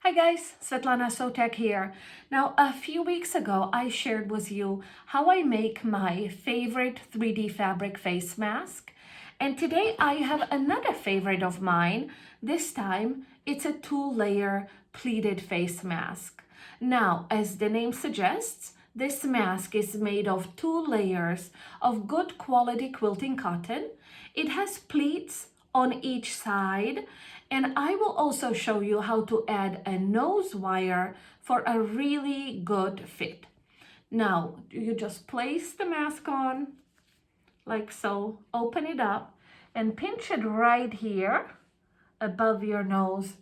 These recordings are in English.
Hi guys, Svetlana Sotak here. Now, a few weeks ago, I shared with you how I make my favorite 3D fabric face mask. And today I have another favorite of mine. This time, it's a 2-layer pleated face mask. Now, as the name suggests, this mask is made of 2 layers of good quality quilting cotton. It has pleats on each side, and I will also show you how to add a nose wire for a really good fit. Now, you just place the mask on like so, open it up and pinch it right here above your nose,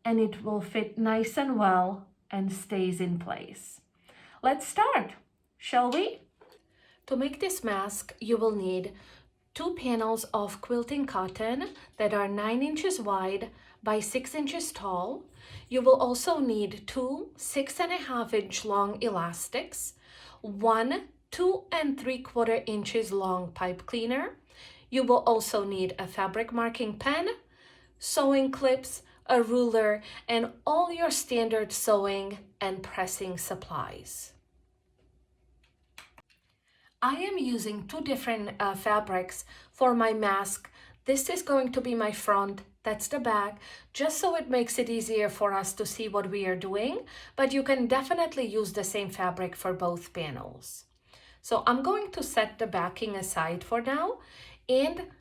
and it will fit nice and well and stays in place. Let's start, shall we? To make this mask, you will need 2 panels of quilting cotton that are 9 inches wide by 6 inches tall. You will also need 2 6.5-inch long elastics, 1 2 3/4 inches long pipe cleaner. You will also need a fabric marking pen, sewing clips, a ruler, and all your standard sewing and pressing supplies. I am using 2 different fabrics for my mask. This is going to be my front, that's the back, just so it makes it easier for us to see what we are doing, but you can definitely use the same fabric for both panels. So I'm going to set the backing aside for now, and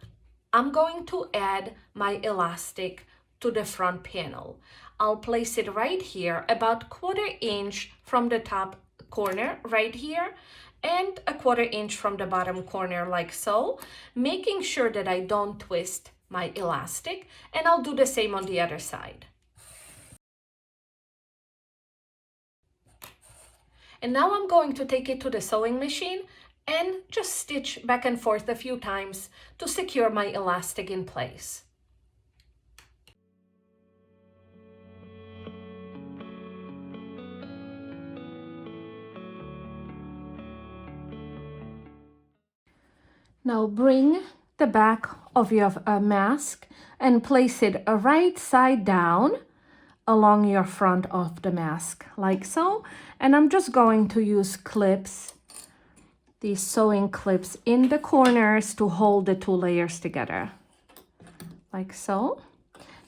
I'm going to add my elastic to the front panel. I'll place it right here, about 1/4 inch from the top corner right here, and 1/4 inch from the bottom corner like so, making sure that I don't twist my elastic, and I'll do the same on the other side. And now I'm going to take it to the sewing machine and just stitch back and forth a few times to secure my elastic in place. Now bring the back of your mask and place it right side down along your front of the mask, like so. And I'm just going to use clips, these sewing clips in the corners to hold the 2 layers together, like so.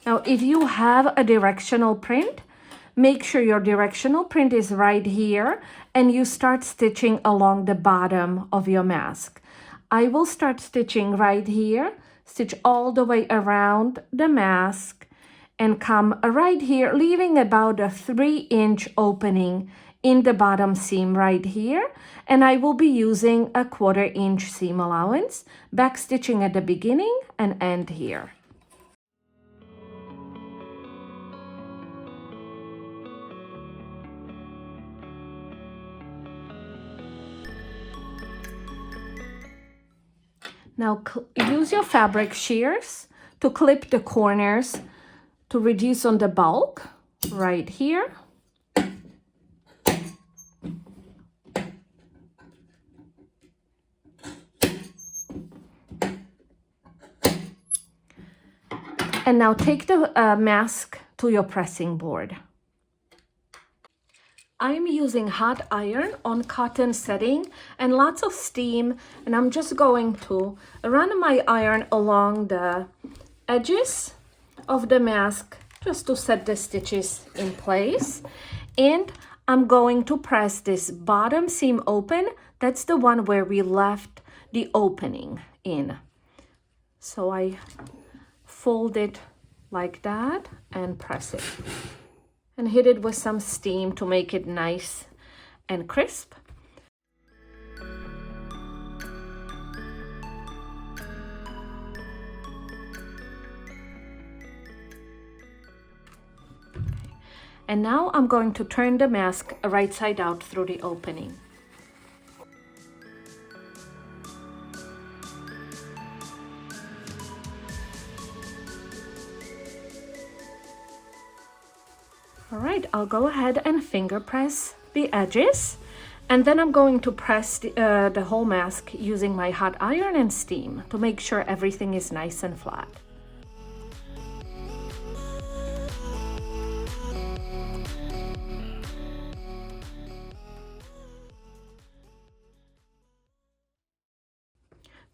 Now, if you have a directional print, make sure your directional print is right here and you start stitching along the bottom of your mask. I will start stitching right here, stitch all the way around the mask, and come right here, leaving about a 3-inch opening in the bottom seam right here. And I will be using a 1/4 inch seam allowance, back stitching at the beginning and end here. Now use your fabric shears to clip the corners to reduce on the bulk right here. And now take the mask to your pressing board. I'm using hot iron on cotton setting and lots of steam, and I'm just going to run my iron along the edges of the mask just to set the stitches in place. And I'm going to press this bottom seam open. That's the one where we left the opening in. So I fold it like that and press it. And hit it with some steam to make it nice and crisp. And now I'm going to turn the mask right side out through the opening. All right, I'll go ahead and finger press the edges, and then I'm going to press the whole mask using my hot iron and steam to make sure everything is nice and flat.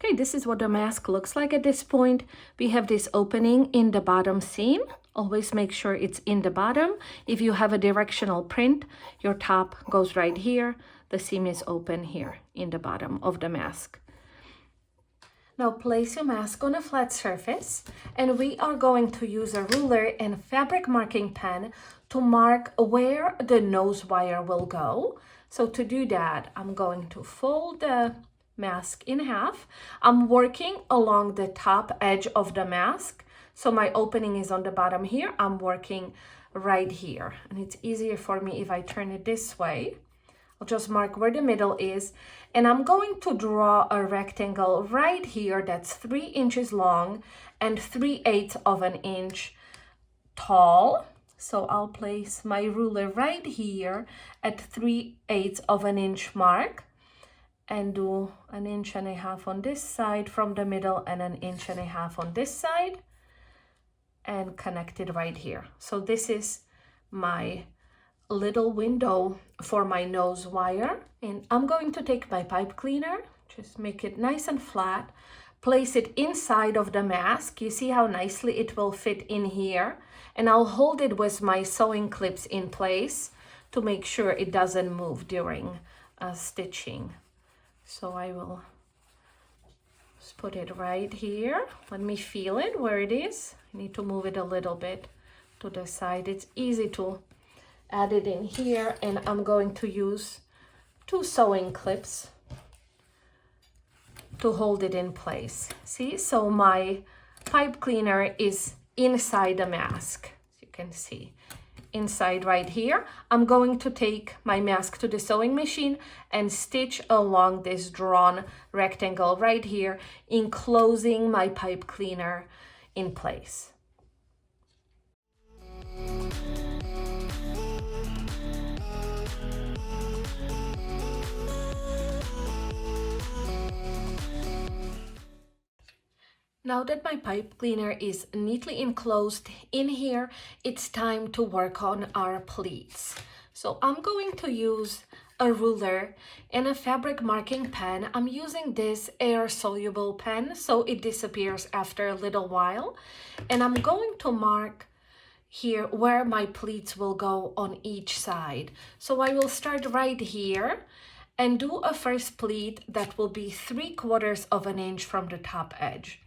Okay, this is what the mask looks like at this point. We have this opening in the bottom seam. Always make sure it's in the bottom. If you have a directional print, your top goes right here. The seam is open here in the bottom of the mask. Now place your mask on a flat surface, and we are going to use a ruler and fabric marking pen to mark where the nose wire will go. So to do that, I'm going to fold the mask in half. I'm working along the top edge of the mask. So my opening is on the bottom here. I'm working right here. And it's easier for me if I turn it this way. I'll just mark where the middle is. And I'm going to draw a rectangle right here that's 3 inches long and 3/8 of an inch tall. So I'll place my ruler right here at 3/8 of an inch mark, and do 1.5 inches on this side from the middle and 1.5 inches on this side, and connect it right here. So this is my little window for my nose wire. And I'm going to take my pipe cleaner, just make it nice and flat, place it inside of the mask. You see how nicely it will fit in here, and I'll hold it with my sewing clips in place to make sure it doesn't move during stitching. So I will just put it right here. Let me feel it where it is. I need to move it a little bit to the side. It's easy to add it in here, and I'm going to use 2 sewing clips to hold it in place. See, so my pipe cleaner is inside the mask, as you can see. Inside right here, I'm going to take my mask to the sewing machine and stitch along this drawn rectangle right here, enclosing my pipe cleaner in place. Now that my pipe cleaner is neatly enclosed in here, it's time to work on our pleats. So I'm going to use a ruler and a fabric marking pen. I'm using this air-soluble pen, so it disappears after a little while. And I'm going to mark here where my pleats will go on each side. So I will start right here and do a first pleat that will be 3/4 of an inch from the top edge.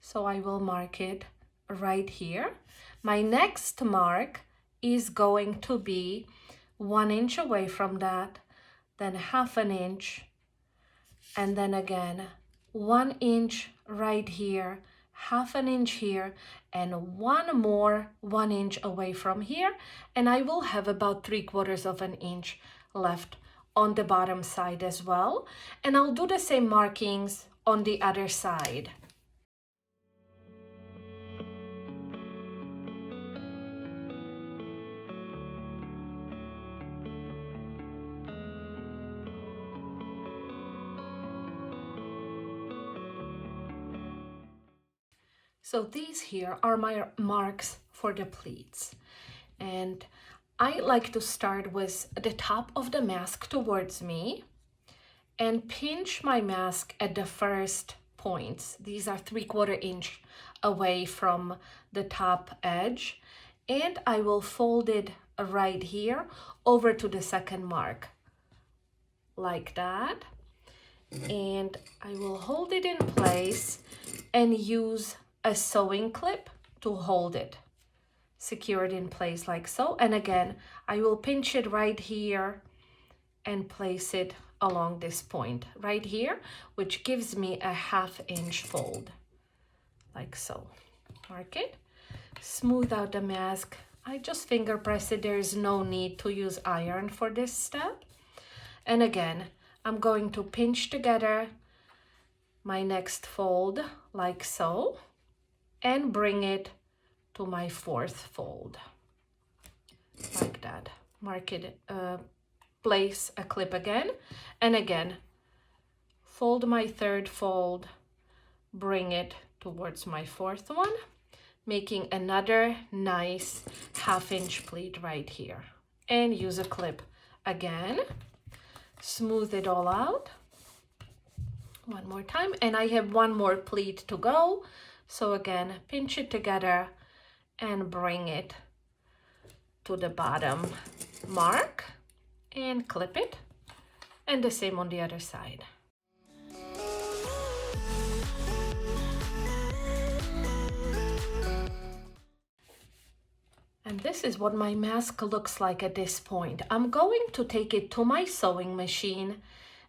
So I will mark it right here. My next mark is going to be 1 inch away from that, then 1/2 inch, and then again 1 inch right here, 1/2 inch here, and one more 1 inch away from here. And I will have about 3/4 of an inch left on the bottom side as well. And I'll do the same markings on the other side. So these here are my marks for the pleats. And I like to start with the top of the mask towards me and pinch my mask at the first points. These are 3/4 inch away from the top edge. And I will fold it right here over to the second mark, like that. And I will hold it in place and use a sewing clip to hold it, secure it in place like so. And again, I will pinch it right here and place it along this point right here, which gives me a 1/2 inch fold, like so. Mark it, smooth out the mask. I just finger press it. There is no need to use iron for this step. And again, I'm going to pinch together my next fold like so, and bring it to my 4th fold, like that. Mark it, place a clip again, and again, fold my 3rd fold, bring it towards my 4th one, making another nice 1/2 inch pleat right here. And use a clip again, smooth it all out. One more time, and I have one more pleat to go. So again, pinch it together and bring it to the bottom mark and clip it, and the same on the other side. And this is what my mask looks like at this point. I'm going to take it to my sewing machine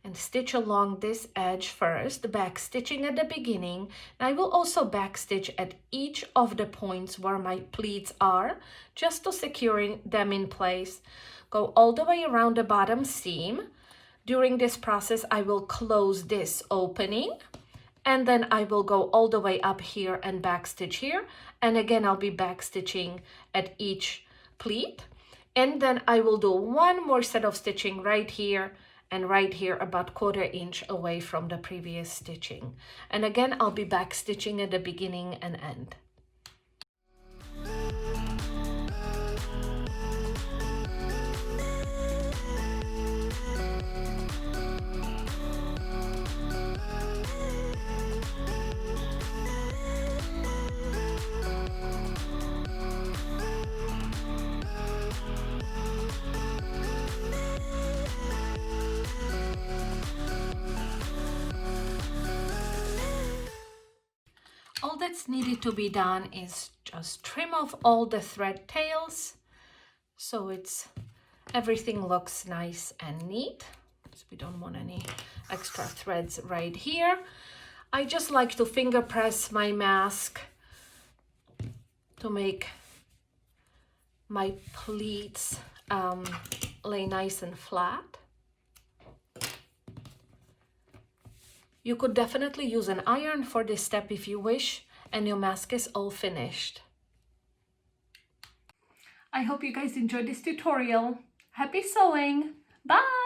and stitch along this edge first, back stitching at the beginning. I will also back stitch at each of the points where my pleats are, just to securing them in place. Go all the way around the bottom seam. During this process, I will close this opening, and then I will go all the way up here and back stitch here. And again, I'll be back stitching at each pleat. And then I will do one more set of stitching right here and right here, about 1/4 inch away from the previous stitching. And again, I'll be back stitching at the beginning and end. All that's needed to be done is just trim off all the thread tails so everything looks nice and neat. So we don't want any extra threads right here. I just like to finger press my mask to make my pleats lay nice and flat. You could definitely use an iron for this step if you wish, and your mask is all finished. I hope you guys enjoyed this tutorial. Happy sewing! Bye!